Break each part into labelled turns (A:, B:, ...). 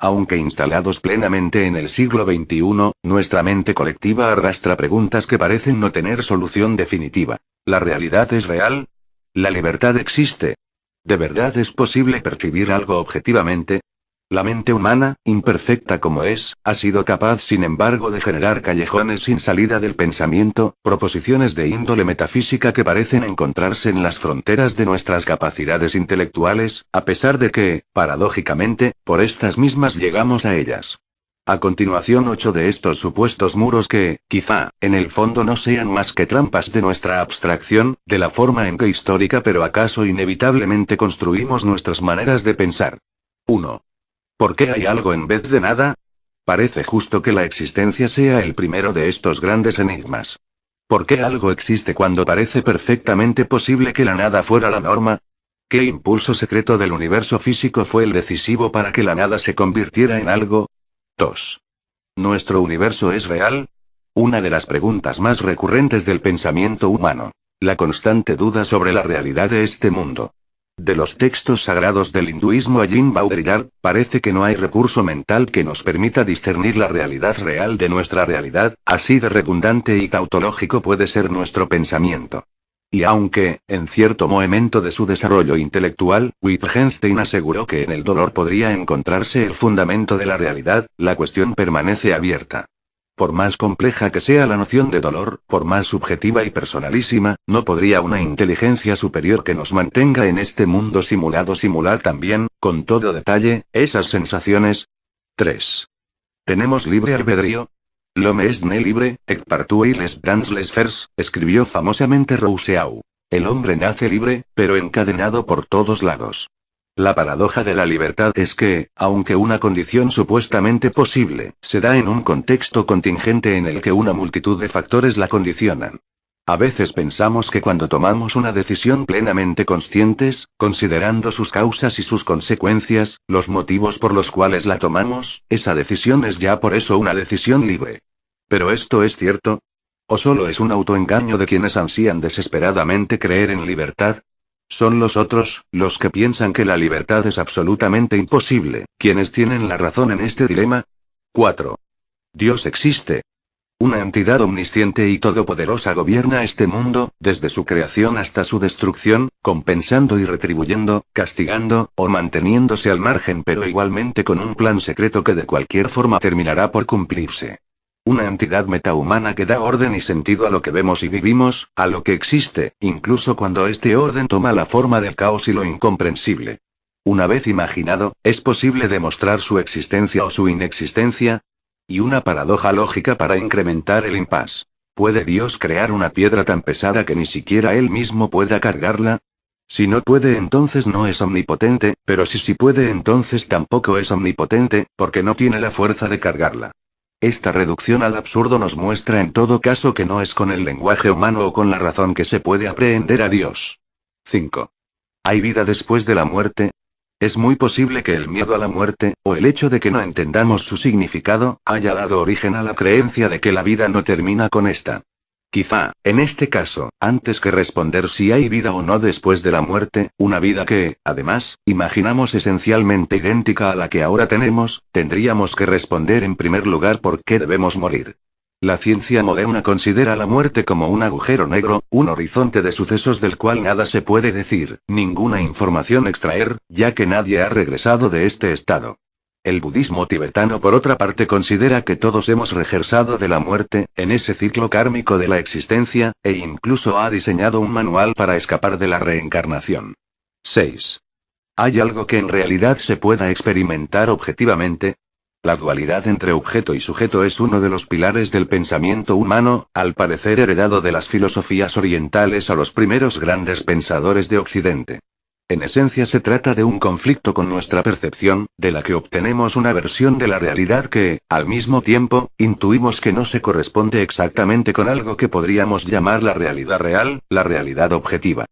A: Aunque instalados plenamente en el siglo XXI, nuestra mente colectiva arrastra preguntas que parecen no tener solución definitiva. ¿La realidad es real? ¿La libertad existe? ¿De verdad es posible percibir algo objetivamente? La mente humana, imperfecta como es, ha sido capaz sin embargo de generar callejones sin salida del pensamiento, proposiciones de índole metafísica que parecen encontrarse en las fronteras de nuestras capacidades intelectuales, a pesar de que, paradójicamente, por estas mismas llegamos a ellas. A continuación 8 de estos supuestos muros que, quizá, en el fondo no sean más que trampas de nuestra abstracción, de la forma en que histórica pero acaso inevitablemente construimos nuestras maneras de pensar. 1. ¿Por qué hay algo en vez de nada? Parece justo que la existencia sea el primero de estos grandes enigmas. ¿Por qué algo existe cuando parece perfectamente posible que la nada fuera la norma? ¿Qué impulso secreto del universo físico fue el decisivo para que la nada se convirtiera en algo? 2. ¿Nuestro universo es real? Una de las preguntas más recurrentes del pensamiento humano. La constante duda sobre la realidad de este mundo. De los textos sagrados del hinduismo a Jim Baudrillard, parece que no hay recurso mental que nos permita discernir la realidad real de nuestra realidad, así de redundante y tautológico puede ser nuestro pensamiento. Y aunque, en cierto momento de su desarrollo intelectual, Wittgenstein aseguró que en el dolor podría encontrarse el fundamento de la realidad, la cuestión permanece abierta. Por más compleja que sea la noción de dolor, por más subjetiva y personalísima, ¿no podría una inteligencia superior que nos mantenga en este mundo simulado simular también, con todo detalle, esas sensaciones? 3. ¿Tenemos libre albedrío? L'homme est né libre, et partout il est dans les fers, escribió famosamente Rousseau. El hombre nace libre, pero encadenado por todos lados. La paradoja de la libertad es que, aunque una condición supuestamente posible, se da en un contexto contingente en el que una multitud de factores la condicionan. A veces pensamos que cuando tomamos una decisión plenamente conscientes, considerando sus causas y sus consecuencias, los motivos por los cuales la tomamos, esa decisión es ya por eso una decisión libre. ¿Pero esto es cierto? ¿O solo es un autoengaño de quienes ansían desesperadamente creer en libertad? Son los otros, los que piensan que la libertad es absolutamente imposible, quienes tienen la razón en este dilema. 4. Dios existe. Una entidad omnisciente y todopoderosa gobierna este mundo, desde su creación hasta su destrucción, compensando y retribuyendo, castigando, o manteniéndose al margen pero igualmente con un plan secreto que de cualquier forma terminará por cumplirse. Una entidad metahumana que da orden y sentido a lo que vemos y vivimos, a lo que existe, incluso cuando este orden toma la forma del caos y lo incomprensible. Una vez imaginado, ¿es posible demostrar su existencia o su inexistencia? Y una paradoja lógica para incrementar el impasse. ¿Puede Dios crear una piedra tan pesada que ni siquiera Él mismo pueda cargarla? Si no puede, entonces no es omnipotente, pero si sí puede, entonces tampoco es omnipotente, porque no tiene la fuerza de cargarla. Esta reducción al absurdo nos muestra en todo caso que no es con el lenguaje humano o con la razón que se puede aprehender a Dios. 5. ¿Hay vida después de la muerte? Es muy posible que el miedo a la muerte, o el hecho de que no entendamos su significado, haya dado origen a la creencia de que la vida no termina con esta. Quizá, en este caso, antes que responder si hay vida o no después de la muerte, una vida que, además, imaginamos esencialmente idéntica a la que ahora tenemos, tendríamos que responder en primer lugar por qué debemos morir. La ciencia moderna considera la muerte como un agujero negro, un horizonte de sucesos del cual nada se puede decir, ninguna información extraer, ya que nadie ha regresado de este estado. El budismo tibetano por otra parte considera que todos hemos regresado de la muerte, en ese ciclo kármico de la existencia, e incluso ha diseñado un manual para escapar de la reencarnación. 6. ¿Hay algo que en realidad se pueda experimentar objetivamente? La dualidad entre objeto y sujeto es uno de los pilares del pensamiento humano, al parecer heredado de las filosofías orientales a los primeros grandes pensadores de Occidente. En esencia se trata de un conflicto con nuestra percepción, de la que obtenemos una versión de la realidad que, al mismo tiempo, intuimos que no se corresponde exactamente con algo que podríamos llamar la realidad real, la realidad objetiva.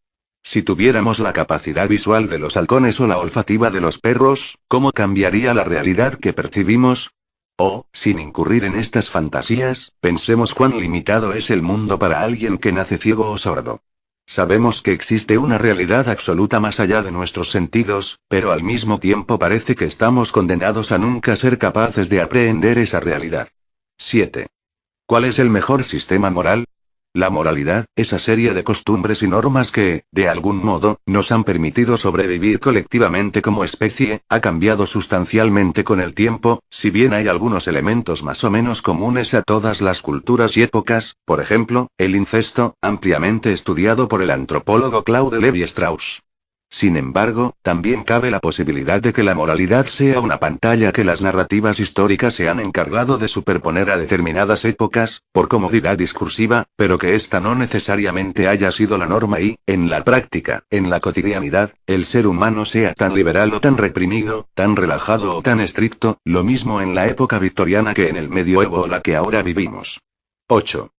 A: Si tuviéramos la capacidad visual de los halcones o la olfativa de los perros, ¿cómo cambiaría la realidad que percibimos? O, sin incurrir en estas fantasías, pensemos cuán limitado es el mundo para alguien que nace ciego o sordo. Sabemos que existe una realidad absoluta más allá de nuestros sentidos, pero al mismo tiempo parece que estamos condenados a nunca ser capaces de aprehender esa realidad. 7. ¿Cuál es el mejor sistema moral? La moralidad, esa serie de costumbres y normas que, de algún modo, nos han permitido sobrevivir colectivamente como especie, ha cambiado sustancialmente con el tiempo, si bien hay algunos elementos más o menos comunes a todas las culturas y épocas, por ejemplo, el incesto, ampliamente estudiado por el antropólogo Claude Lévi-Strauss. Sin embargo, también cabe la posibilidad de que la moralidad sea una pantalla que las narrativas históricas se han encargado de superponer a determinadas épocas, por comodidad discursiva, pero que esta no necesariamente haya sido la norma y, en la práctica, en la cotidianidad, el ser humano sea tan liberal o tan reprimido, tan relajado o tan estricto, lo mismo en la época victoriana que en el medioevo o la que ahora vivimos. 8.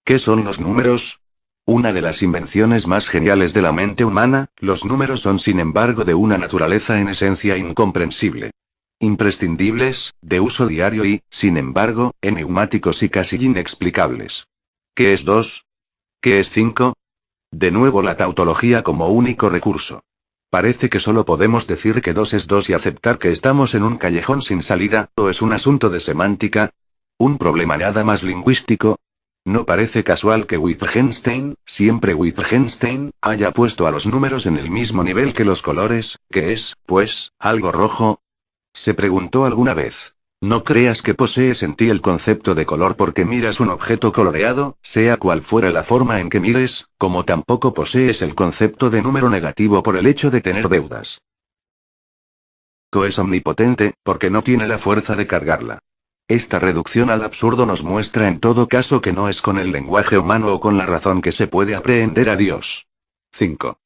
A: ¿Qué son los números? Una de las invenciones más geniales de la mente humana, los números son sin embargo de una naturaleza en esencia incomprensible. Imprescindibles, de uso diario y, sin embargo, enigmáticos y casi inexplicables. ¿Qué es 2? ¿Qué es 5? De nuevo la tautología como único recurso. Parece que solo podemos decir que 2 es 2 y aceptar que estamos en un callejón sin salida, o es un asunto de semántica. Un problema nada más lingüístico. No parece casual que Wittgenstein, siempre Wittgenstein, haya puesto a los números en el mismo nivel que los colores, que es, pues, algo rojo. Se preguntó alguna vez. No creas que posees en ti el concepto de color porque miras un objeto coloreado, sea cual fuera la forma en que mires, como tampoco posees el concepto de número negativo por el hecho de tener deudas. Es omnipotente, porque no tiene la fuerza de cargarla. Esta reducción al absurdo nos muestra en todo caso que no es con el lenguaje humano o con la razón que se puede aprehender a Dios. 5.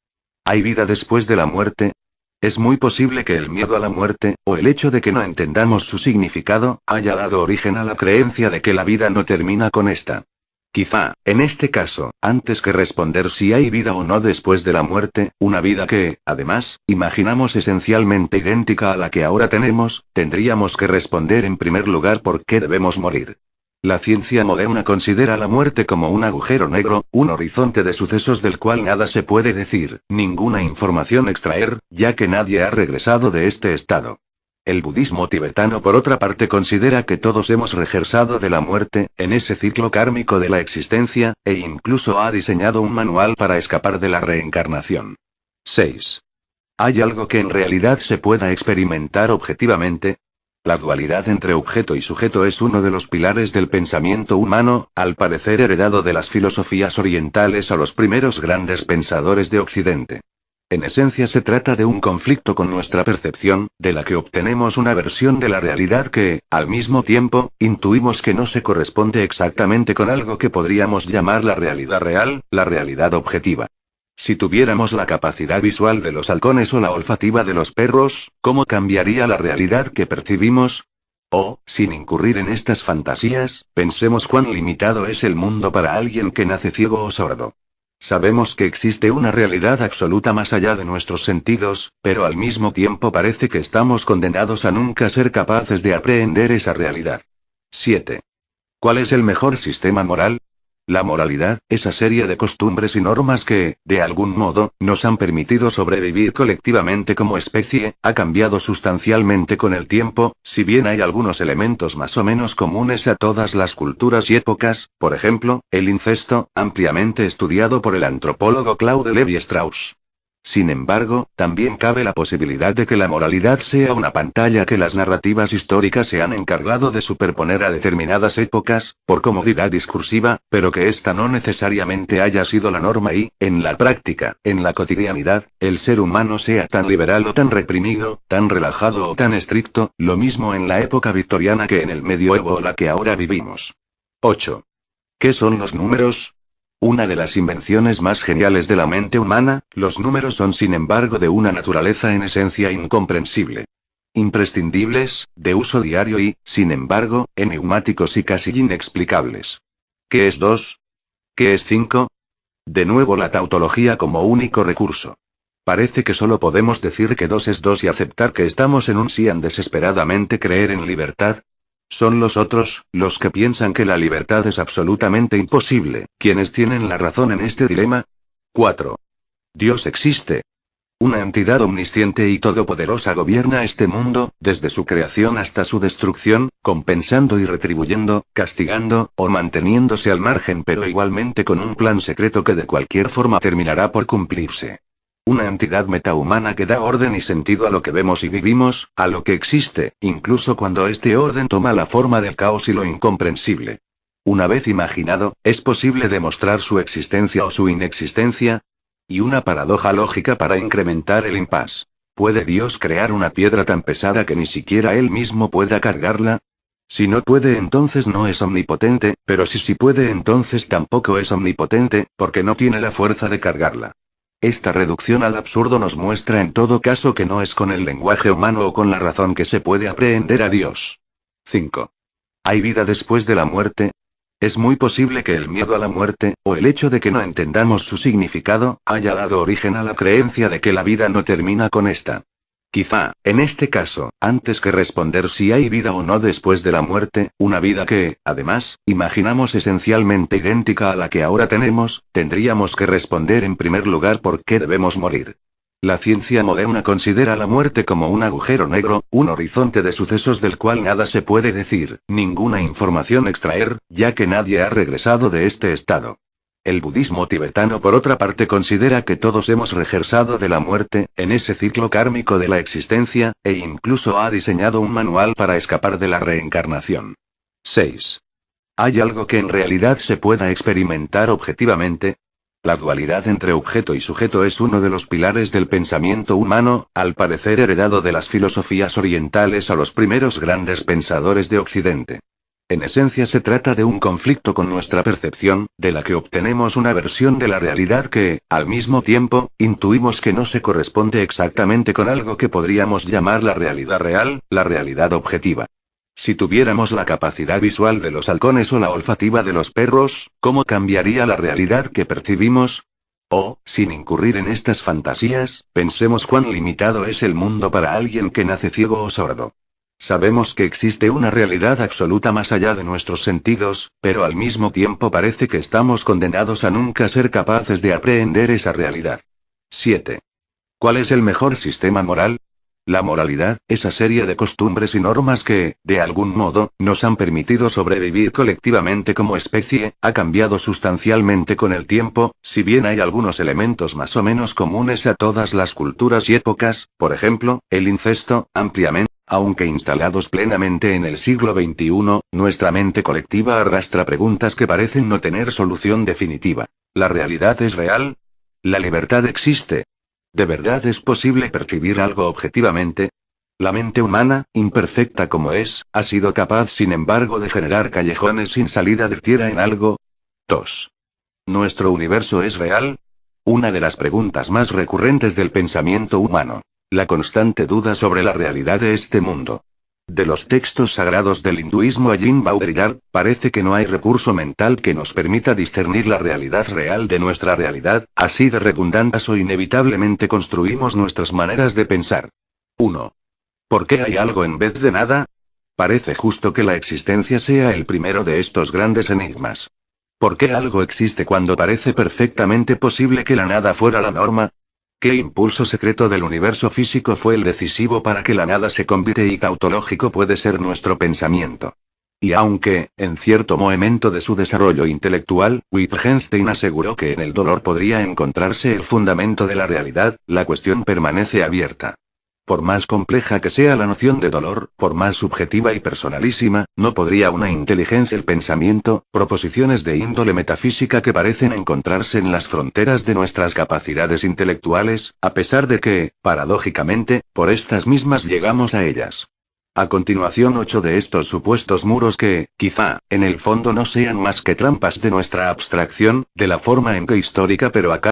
A: ¿Hay vida después de la muerte? Es muy posible que el miedo a la muerte, o el hecho de que no entendamos su significado, haya dado origen a la creencia de que la vida no termina con esta. Quizá, en este caso, antes que responder si hay vida o no después de la muerte, una vida que, además, imaginamos esencialmente idéntica a la que ahora tenemos, tendríamos que responder en primer lugar por qué debemos morir. La ciencia moderna considera la muerte como un agujero negro, un horizonte de sucesos del cual nada se puede decir, ninguna información extraer, ya que nadie ha regresado de este estado. El budismo tibetano por otra parte considera que todos hemos regresado de la muerte, en ese ciclo kármico de la existencia, e incluso ha diseñado un manual para escapar de la reencarnación. 6. ¿Hay algo que en realidad se pueda experimentar objetivamente? La dualidad entre objeto y sujeto es uno de los pilares del pensamiento humano, al parecer heredado de las filosofías orientales a los primeros grandes pensadores de Occidente. En esencia se trata de un conflicto con nuestra percepción, de la que obtenemos una versión de la realidad que, al mismo tiempo, intuimos que no se corresponde exactamente con algo que podríamos llamar la realidad real, la realidad objetiva. Si tuviéramos la capacidad visual de los halcones o la olfativa de los perros, ¿cómo cambiaría la realidad que percibimos? O, sin incurrir en estas fantasías, pensemos cuán limitado es el mundo para alguien que nace ciego o sordo. Sabemos que existe una realidad absoluta más allá de nuestros sentidos, pero al mismo tiempo parece que estamos condenados a nunca ser capaces de aprehender esa realidad. 7. ¿Cuál es el mejor sistema moral? La moralidad, esa serie de costumbres y normas que, de algún modo, nos han permitido sobrevivir colectivamente como especie, ha cambiado sustancialmente con el tiempo, si bien hay algunos elementos más o menos comunes a todas las culturas y épocas, por ejemplo, el incesto, ampliamente estudiado por el antropólogo Claude Lévi-Strauss. Sin embargo, también cabe la posibilidad de que la moralidad sea una pantalla que las narrativas históricas se han encargado de superponer a determinadas épocas, por comodidad discursiva, pero que esta no necesariamente haya sido la norma y, en la práctica, en la cotidianidad, el ser humano sea tan liberal o tan reprimido, tan relajado o tan estricto, lo mismo en la época victoriana que en el medioevo o la que ahora vivimos. 8. ¿Qué son los números? Una de las invenciones más geniales de la mente humana, los números son sin embargo de una naturaleza en esencia incomprensible. Imprescindibles, de uso diario y, sin embargo, enigmáticos y casi inexplicables. ¿Qué es 2? ¿Qué es 5? De nuevo la tautología como único recurso. Parece que solo podemos decir que 2 es 2 y aceptar que estamos en un Sian desesperadamente creer en libertad. Son los otros, los que piensan que la libertad es absolutamente imposible, quienes tienen la razón en este dilema. 4. Dios existe. Una entidad omnisciente y todopoderosa gobierna este mundo, desde su creación hasta su destrucción, compensando y retribuyendo, castigando, o manteniéndose al margen, pero igualmente con un plan secreto que de cualquier forma terminará por cumplirse. Una entidad metahumana que da orden y sentido a lo que vemos y vivimos, a lo que existe, incluso cuando este orden toma la forma del caos y lo incomprensible. Una vez imaginado, ¿es posible demostrar su existencia o su inexistencia? Y una paradoja lógica para incrementar el impasse. ¿Puede Dios crear una piedra tan pesada que ni siquiera Él mismo pueda cargarla? Si no puede, entonces no es omnipotente, pero si sí puede, entonces tampoco es omnipotente, porque no tiene la fuerza de cargarla. Esta reducción al absurdo nos muestra en todo caso que no es con el lenguaje humano o con la razón que se puede aprehender a Dios. 5. ¿Hay vida después de la muerte? Es muy posible que el miedo a la muerte, o el hecho de que no entendamos su significado, haya dado origen a la creencia de que la vida no termina con esta. Quizá, en este caso, antes que responder si hay vida o no después de la muerte, una vida que, además, imaginamos esencialmente idéntica a la que ahora tenemos, tendríamos que responder en primer lugar por qué debemos morir. La ciencia moderna considera la muerte como un agujero negro, un horizonte de sucesos del cual nada se puede decir, ninguna información extraer, ya que nadie ha regresado de este estado. El budismo tibetano, por otra parte, considera que todos hemos regresado de la muerte, en ese ciclo kármico de la existencia, e incluso ha diseñado un manual para escapar de la reencarnación. 6. ¿Hay algo que en realidad se pueda experimentar objetivamente? La dualidad entre objeto y sujeto es uno de los pilares del pensamiento humano, al parecer heredado de las filosofías orientales a los primeros grandes pensadores de Occidente. En esencia se trata de un conflicto con nuestra percepción, de la que obtenemos una versión de la realidad que, al mismo tiempo, intuimos que no se corresponde exactamente con algo que podríamos llamar la realidad real, la realidad objetiva. Si tuviéramos la capacidad visual de los halcones o la olfativa de los perros, ¿cómo cambiaría la realidad que percibimos? O, sin incurrir en estas fantasías, pensemos cuán limitado es el mundo para alguien que nace ciego o sordo. Sabemos que existe una realidad absoluta más allá de nuestros sentidos, pero al mismo tiempo parece que estamos condenados a nunca ser capaces de aprehender esa realidad. 7. ¿Cuál es el mejor sistema moral? La moralidad, esa serie de costumbres y normas que, de algún modo, nos han permitido sobrevivir colectivamente como especie, ha cambiado sustancialmente con el tiempo, si bien hay algunos elementos más o menos comunes a todas las culturas y épocas, por ejemplo, el incesto, ampliamente, aunque instalados plenamente en el siglo XXI, nuestra mente colectiva arrastra preguntas que parecen no tener solución definitiva. ¿La realidad es real? ¿La libertad existe? ¿De verdad es posible percibir algo objetivamente? La mente humana, imperfecta como es, ¿ha sido capaz sin embargo de generar callejones sin salida de tierra en algo? 2. ¿Nuestro universo es real? Una de las preguntas más recurrentes del pensamiento humano. La constante duda sobre la realidad de este mundo. De los textos sagrados del hinduismo a Jim Baudrillard, parece que no hay recurso mental que nos permita discernir la realidad real de nuestra realidad, así de redundantes o inevitablemente construimos nuestras maneras de pensar. 1. ¿Por qué hay algo en vez de nada? Parece justo que la existencia sea el primero de estos grandes enigmas. ¿Por qué algo existe cuando parece perfectamente posible que la nada fuera la norma? ¿Qué impulso secreto del universo físico fue el decisivo para que la nada se convirtiera y tautológico puede ser nuestro pensamiento? Y aunque, en cierto momento de su desarrollo intelectual, Wittgenstein aseguró que en el dolor podría encontrarse el fundamento de la realidad, la cuestión permanece abierta. Por más compleja que sea la noción de dolor, por más subjetiva y personalísima, ¿no podría una inteligencia el pensamiento, proposiciones de índole metafísica que parecen encontrarse en las fronteras de nuestras capacidades intelectuales, a pesar de que, paradójicamente, por estas mismas llegamos a ellas? A continuación 8 de estos supuestos muros que, quizá, en el fondo no sean más que trampas de nuestra abstracción, de la forma en que histórica pero acá